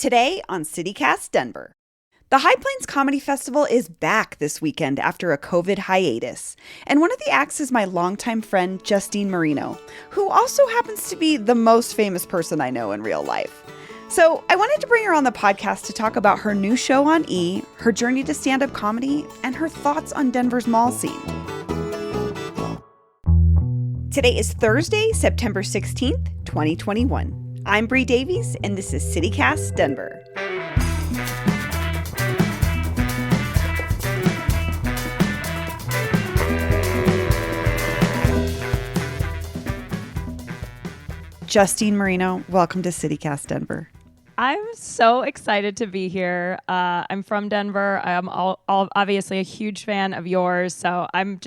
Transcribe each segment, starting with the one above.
Today on CityCast Denver. The High Plains Comedy Festival is back this weekend after a COVID hiatus. And one of the acts is my longtime friend, Justine Marino, who also happens to be the most famous person I know in real life. So I wanted to bring her on the podcast to talk about her new show on E!, her journey to stand-up comedy, and her thoughts on Denver's mall scene. Today is Thursday, September 16th, 2021. I'm Bree Davies, and this is CityCast Denver. Justine Marino, welcome to CityCast Denver. I'm so excited to be here. I'm from Denver. I'm obviously a huge fan of yours, so I'm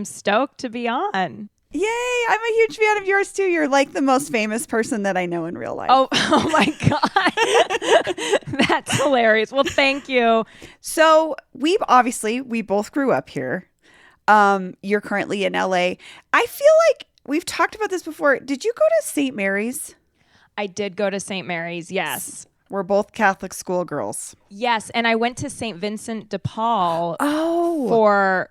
stoked to be on. Yay! I'm a huge fan of yours too. You're like the most famous person that I know in real life. Oh my God. That's hilarious. Well, thank you. So we both grew up here. You're currently in LA. I feel like we've talked about this before. Did you go to St. Mary's? I did go to St. Mary's, yes. We're both Catholic schoolgirls. Yes, and I went to St. Vincent de Paul for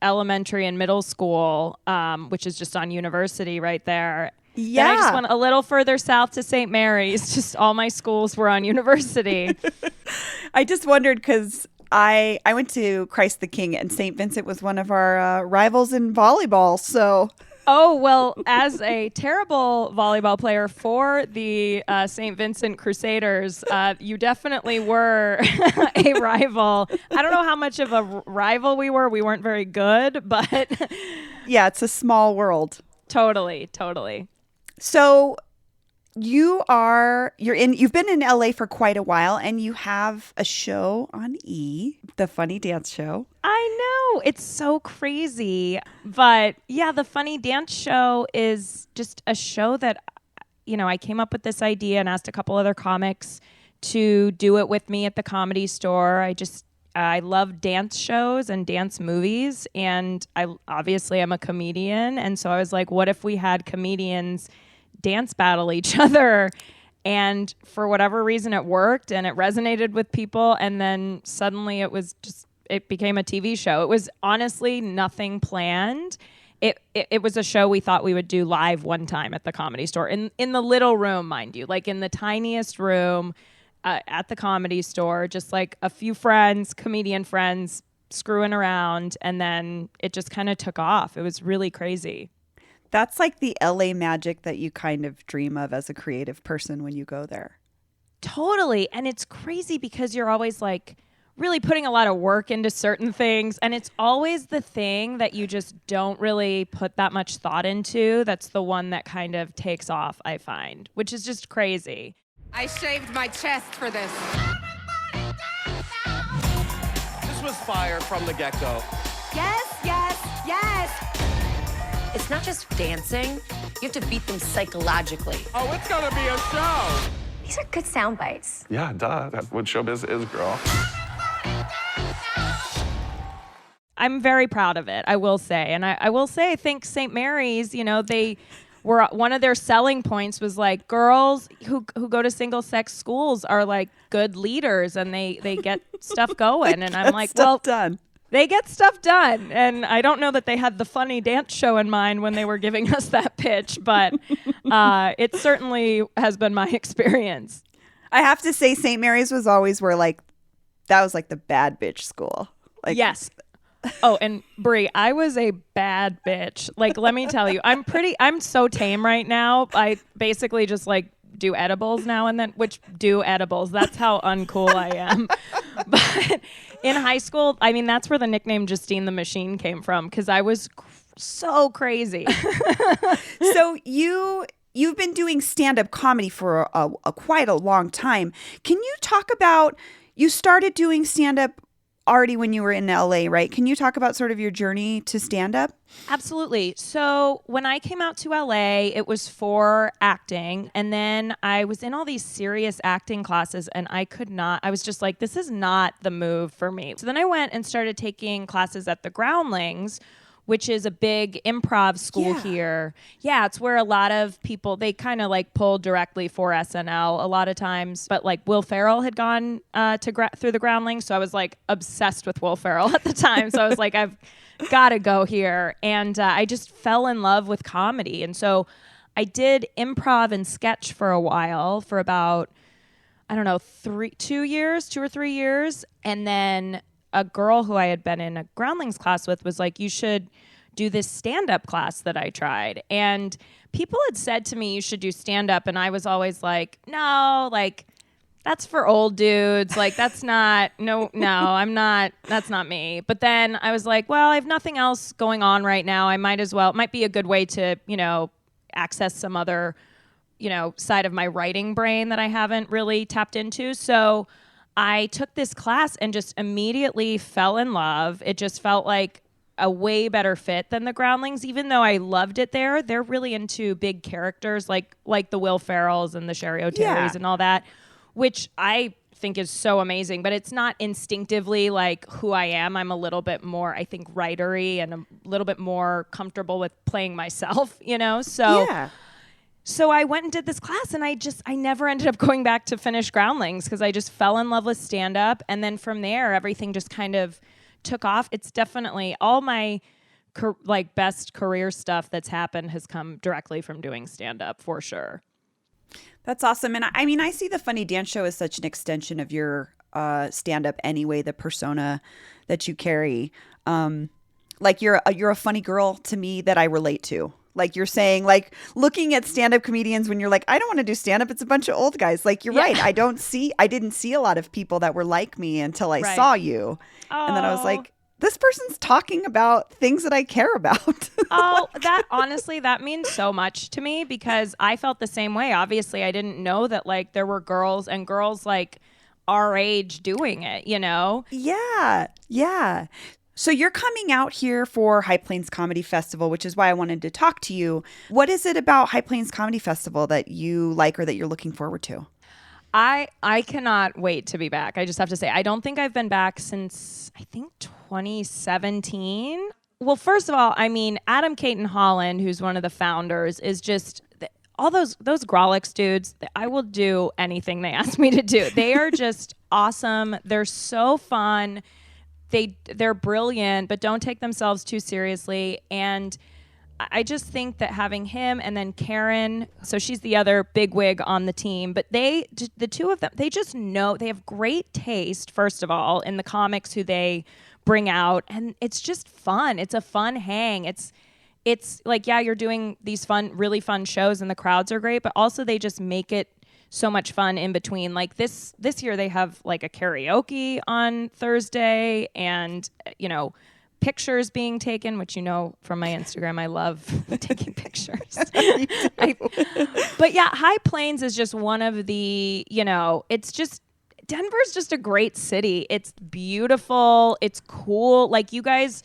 elementary and middle school, which is just on University right there. Yeah. Then I just went a little further south to St. Mary's. Just all my schools were on University. I just wondered because I went to Christ the King, and St. Vincent was one of our rivals in volleyball, so... Oh, well, as a terrible volleyball player for the St. Vincent Crusaders, you definitely were a rival. I don't know how much of a rival we were. We weren't very good, but... Yeah, it's a small world. Totally. So you've been in LA for quite a while, and you have a show on E!, the Funny Dance Show. I know. It's so crazy. But yeah, the Funny Dance Show is just a show that, I came up with this idea and asked a couple other comics to do it with me at the Comedy Store. I love dance shows and dance movies, and I obviously am a comedian. And so I was like, what if we had comedians dance battle each other? And for whatever reason, it worked and it resonated with people. And then suddenly it became a TV show. It was honestly nothing planned. It was a show we thought we would do live one time at the Comedy Store in the little room, mind you, like in the tiniest room at the Comedy Store, just like a few friends, comedian friends screwing around. And then it just kind of took off. It was really crazy. That's like the LA magic that you kind of dream of as a creative person when you go there. Totally. And it's crazy because you're always like really putting a lot of work into certain things. And it's always the thing that you just don't really put that much thought into. That's the one that kind of takes off, I find, which is just crazy. I shaved my chest for this. This was fire from the get-go. Yes. It's not just dancing. You have to beat them psychologically. Oh, it's gonna be a show. These are good sound bites. Yeah, duh. That's what showbiz is, girl. I'm very proud of it, I will say. And I will say, I think St. Mary's, they were, one of their selling points was like, girls who go to single-sex schools are like good leaders and they get stuff going. And I'm like, well, done. They get stuff done. And I don't know that they had the Funny Dance Show in mind when they were giving us that pitch, but it certainly has been my experience. I have to say St. Mary's was always that was like the bad bitch school. Yes. Oh, and Brie, I was a bad bitch. Like, let me tell you, I'm so tame right now. I basically just do edibles now and then, That's how uncool I am. But in high school, that's where the nickname Justine the Machine came from, because I was so crazy. So you've been doing stand-up comedy for quite a long time. Can you talk about, you started doing stand-up already when you were in LA, right? Can you talk about sort of your journey to stand-up? Absolutely. So when I came out to LA, it was for acting. And then I was in all these serious acting classes and I was just like, this is not the move for me. So then I went and started taking classes at the Groundlings, which is a big improv school here. Yeah, it's where a lot of people, they kind of like pull directly for SNL a lot of times. But like Will Ferrell had gone through the Groundlings, so I was like obsessed with Will Ferrell at the time. So I was like, I've got to go here. And I just fell in love with comedy. And so I did improv and sketch for a while, for about, I don't know, 2 or 3 years. And then a girl who I had been in a Groundlings class with was like, you should do this stand-up class that I tried. And people had said to me, you should do stand-up. And I was always like, no, like, that's for old dudes. Like, that's not, I'm not, that's not me. But then I was like, well, I have nothing else going on right now. I might as well, it might be a good way to, access some other, side of my writing brain that I haven't really tapped into. So I took this class and just immediately fell in love. It just felt like a way better fit than the Groundlings, even though I loved it there. They're really into big characters like the Will Ferrells and the Sherry O'Terrys and all that, which I think is so amazing, but it's not instinctively like who I am. I'm a little bit more, I think, writery and a little bit more comfortable with playing myself, So I went and did this class, and I never ended up going back to finish Groundlings because I just fell in love with stand-up. And then from there, everything just kind of took off. It's definitely all my best career stuff that's happened has come directly from doing stand-up, for sure. That's awesome. And I mean, I see the Funny Dance Show as such an extension of your stand-up anyway, the persona that you carry. Like you're a funny girl to me that I relate to. Like you're saying, like looking at stand-up comedians when you're like, I don't want to do stand-up. It's a bunch of old guys. Like, you're right. I didn't see a lot of people that were like me until I saw you. And then I was like, this person's talking about things that I care about. That means so much to me because I felt the same way. Obviously, I didn't know that like there were girls like our age doing it, Yeah. Yeah. So you're coming out here for High Plains Comedy Festival, which is why I wanted to talk to you. What is it about High Plains Comedy Festival that you like or that you're looking forward to? I cannot wait to be back. I just have to say, I don't think I've been back since, I think, 2017. Well, first of all, I mean, Adam Caton Holland, who's one of the founders, is just all those Grolix dudes. I will do anything they ask me to do. They are just awesome. They're so fun. They're brilliant, but don't take themselves too seriously. And I just think that having him and then Karen, so she's the other bigwig on the team, but the two of them, they just know, they have great taste, first of all, in the comics who they bring out. And it's just fun. It's a fun hang. It's like, yeah, you're doing these really fun shows and the crowds are great, but also they just make it so much fun in between. Like this year they have like a karaoke on Thursday and, pictures being taken, which from my Instagram, I love taking pictures. But yeah, High Plains is just one of the, it's just, Denver's just a great city. It's beautiful. It's cool. Like you guys,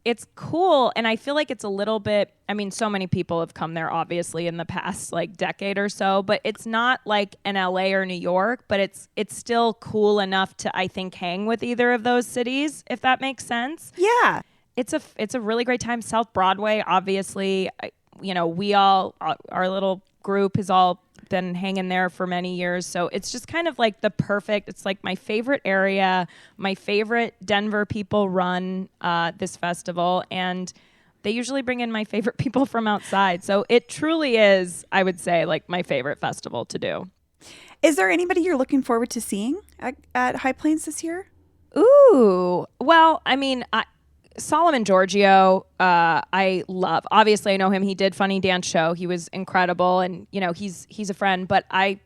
it's cool. And I feel like it's a little bit, I mean, so many people have come there obviously in the past like decade or so, but it's not like an LA or New York, but it's still cool enough to, I think, hang with either of those cities, if that makes sense. Yeah. It's a really great time. South Broadway, obviously, our little group has all been hanging there for many years. So it's just kind of like it's like my favorite area. My favorite Denver people run this festival, and they usually bring in my favorite people from outside. So it truly is, I would say, like my favorite festival to do. Is there anybody you're looking forward to seeing at High Plains this year? Ooh, well, I mean, Solomon Giorgio, I love. Obviously, I know him. He did Funny Dance Show. He was incredible, and he's a friend. But I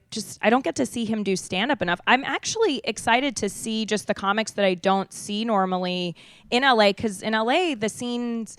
don't get to see him do stand up enough. I'm actually excited to see just the comics that I don't see normally in LA, because in LA the scenes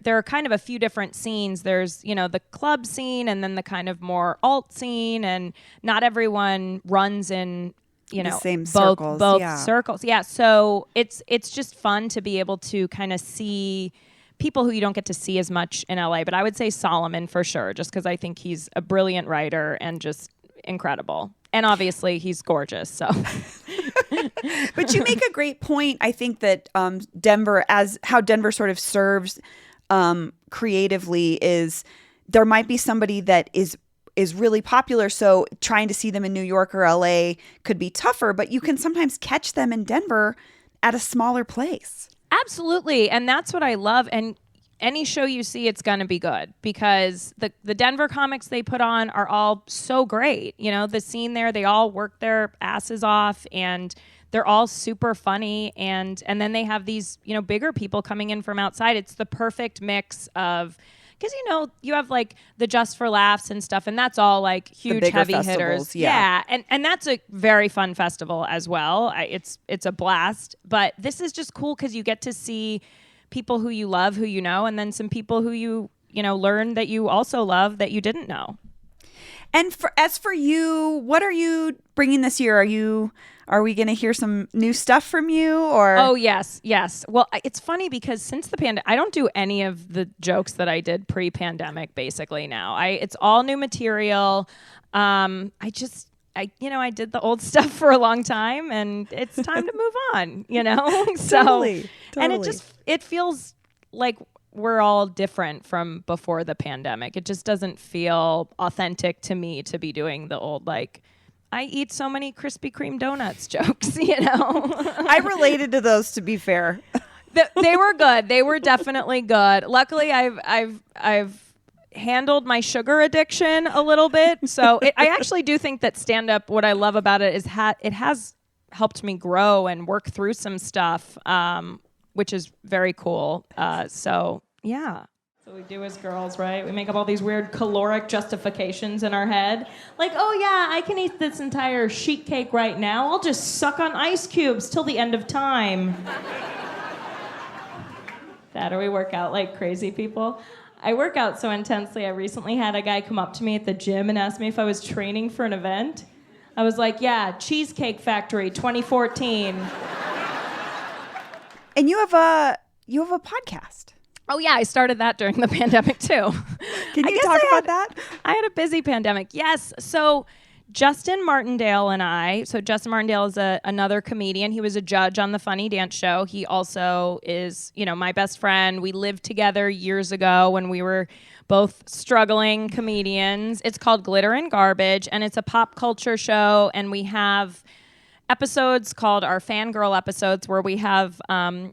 there are kind of a few different scenes. There's the club scene and then the kind of more alt scene, and not everyone runs in the same both circles. Circles. Yeah. So it's just fun to be able to kind of see people who you don't get to see as much in LA. But I would say Solomon for sure, just because I think he's a brilliant writer and just incredible. And obviously he's gorgeous. So But you make a great point. I think that Denver, as how Denver sort of serves creatively, is there might be somebody that is really popular, so trying to see them in New York or LA could be tougher, but you can sometimes catch them in Denver at a smaller place. Absolutely. And that's what I love. And any show you see, it's going to be good because the Denver comics they put on are all so great. You know, the scene there, they all work their asses off and they're all super funny. And then they have these, you know, bigger people coming in from outside. It's the perfect mix of, because, you know, you have like the Just for Laughs and stuff, and that's all like huge heavy hitters. Yeah. And that's a very fun festival as well. It's a blast. But this is just cool because you get to see people who you love, who you know, and then some people who you know, learn that you also love that you didn't know. And as for you, what are you bringing this year? Are we going to hear some new stuff from you? Or Oh, yes. Well, it's funny because since the pandemic, I don't do any of the jokes that I did pre-pandemic. Basically, now it's all new material. I did the old stuff for a long time, and it's time to move on. You know, so Totally. And it feels like we're all different from before the pandemic. It just doesn't feel authentic to me to be doing the old like, I eat so many Krispy Kreme donuts jokes, you know. I related to those, to be fair. They were good. They were definitely good. Luckily, I've handled my sugar addiction a little bit. So I actually do think that stand-up, what I love about it is it has helped me grow and work through some stuff, which is very cool. So, yeah. So we do as girls, right? We make up all these weird caloric justifications in our head. Like, oh yeah, I can eat this entire sheet cake right now. I'll just suck on ice cubes till the end of time. That, or we work out like crazy people. I work out so intensely, I recently had a guy come up to me at the gym and ask me if I was training for an event. I was like, yeah, Cheesecake Factory 2014. And you have a podcast. Oh, yeah, I started that during the pandemic, too. Can you talk about that? I had a busy pandemic. Yes. So Justin Martindale and I, so Justin Martindale is another comedian. He was a judge on the Funny Dance Show. He also is, you know, my best friend. We lived together years ago when we were both struggling comedians. It's called Glitter and Garbage, and it's a pop culture show, and we have episodes called our fangirl episodes where we have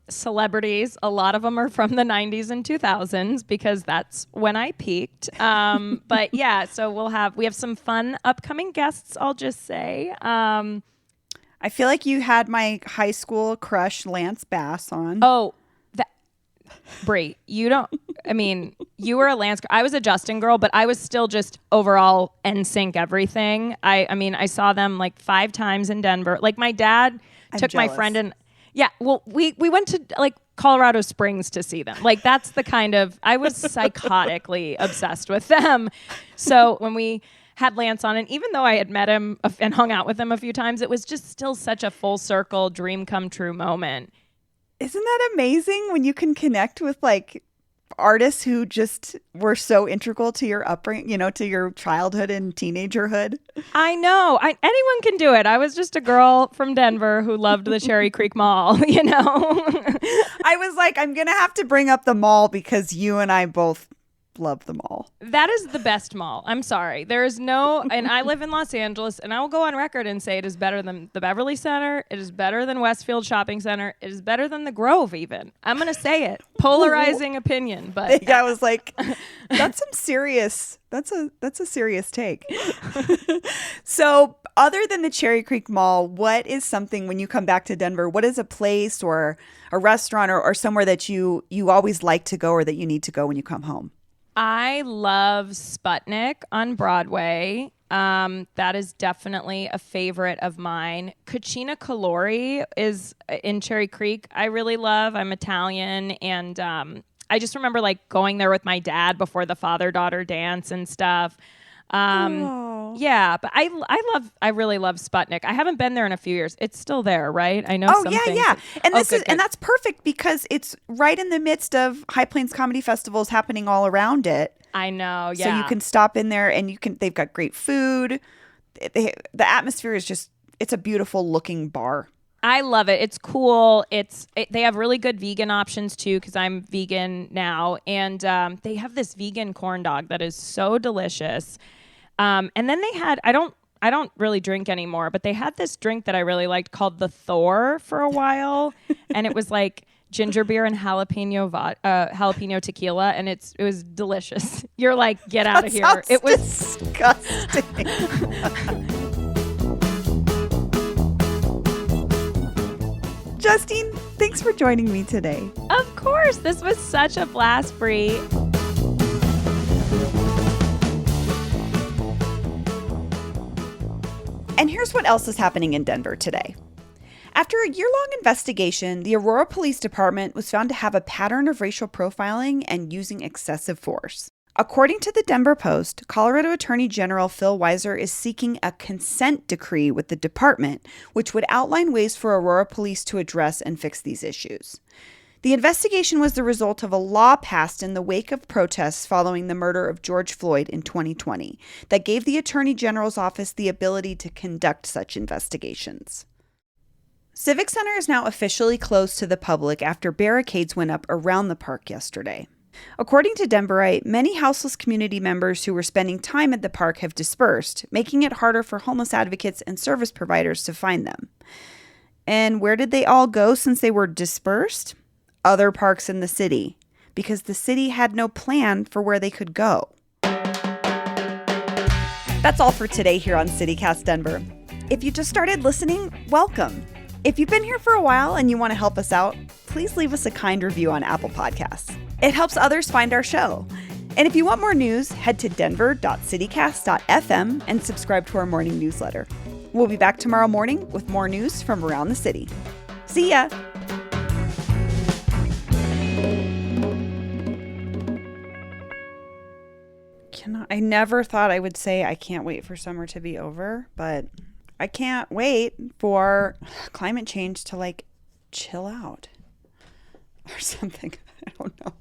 celebrities. A lot of them are from the 90s and 2000s because that's when I peaked. But yeah, so we have some fun upcoming guests, I'll just say. I feel like you had my high school crush Lance Bass on. Oh, Brie, you were a Lance girl. I was a Justin girl, but I was still just overall NSYNC everything. I saw them like 5 times in Denver. Like my dad took my friend and we went to like Colorado Springs to see them. Like that's the kind of, I was psychotically obsessed with them. So when we had Lance on, and even though I had met him and hung out with him a few times, it was just still such a full circle dream come true moment. Isn't that amazing when you can connect with like artists who just were so integral to your upbringing, you know, to your childhood and teenagerhood? I know. Anyone can do it. I was just a girl from Denver who loved the Cherry Creek Mall, you know? I was like, I'm going to have to bring up the mall because you and I both love the mall. That is the best mall. I'm sorry. There is no, and I live in Los Angeles, and I will go on record and say it is better than the Beverly Center. It is better than Westfield Shopping Center. It is better than the Grove even. I'm going to say it. Polarizing opinion, but yeah, I was like, that's a serious take. So other than the Cherry Creek Mall, what is something when you come back to Denver, what is a place or a restaurant or somewhere that you always like to go or that you need to go when you come home? I love Sputnik on Broadway. That is definitely a favorite of mine. Cucina Colori is in Cherry Creek. I really love. I'm Italian, and I just remember like going there with my dad before the father-daughter dance and stuff. Yeah, but I really love Sputnik. I haven't been there in a few years. It's still there, right? I know. Yeah. And good. And that's perfect because it's right in the midst of High Plains Comedy Festivals happening all around it. I know. Yeah. So you can stop in there and they've got great food. The atmosphere is just, it's a beautiful looking bar. I love it. It's cool. They have really good vegan options too, because I'm vegan now, and they have this vegan corn dog that is so delicious. And then they had I don't really drink anymore, but they had this drink that I really liked called the Thor for a while, and it was like ginger beer and jalapeno tequila, and it was delicious. You're like, get out of here. It was disgusting. Justine, thanks for joining me today. Of course, this was such a blast, Brie. And here's what else is happening in Denver today. After a year-long investigation, the Aurora Police Department was found to have a pattern of racial profiling and using excessive force. According to the Denver Post, Colorado Attorney General Phil Weiser is seeking a consent decree with the department, which would outline ways for Aurora Police to address and fix these issues. The investigation was the result of a law passed in the wake of protests following the murder of George Floyd in 2020 that gave the Attorney General's office the ability to conduct such investigations. Civic Center is now officially closed to the public after barricades went up around the park yesterday. According to Denverite, many houseless community members who were spending time at the park have dispersed, making it harder for homeless advocates and service providers to find them. And where did they all go since they were dispersed? Other parks in the city, because the city had no plan for where they could go. That's all for today here on CityCast Denver. If you just started listening, welcome. If you've been here for a while and you want to help us out, please leave us a kind review on Apple Podcasts. It helps others find our show. And if you want more news, head to denver.citycast.fm and subscribe to our morning newsletter. We'll be back tomorrow morning with more news from around the city. See ya! I never thought I would say I can't wait for summer to be over, but I can't wait for climate change to chill out or something. I don't know.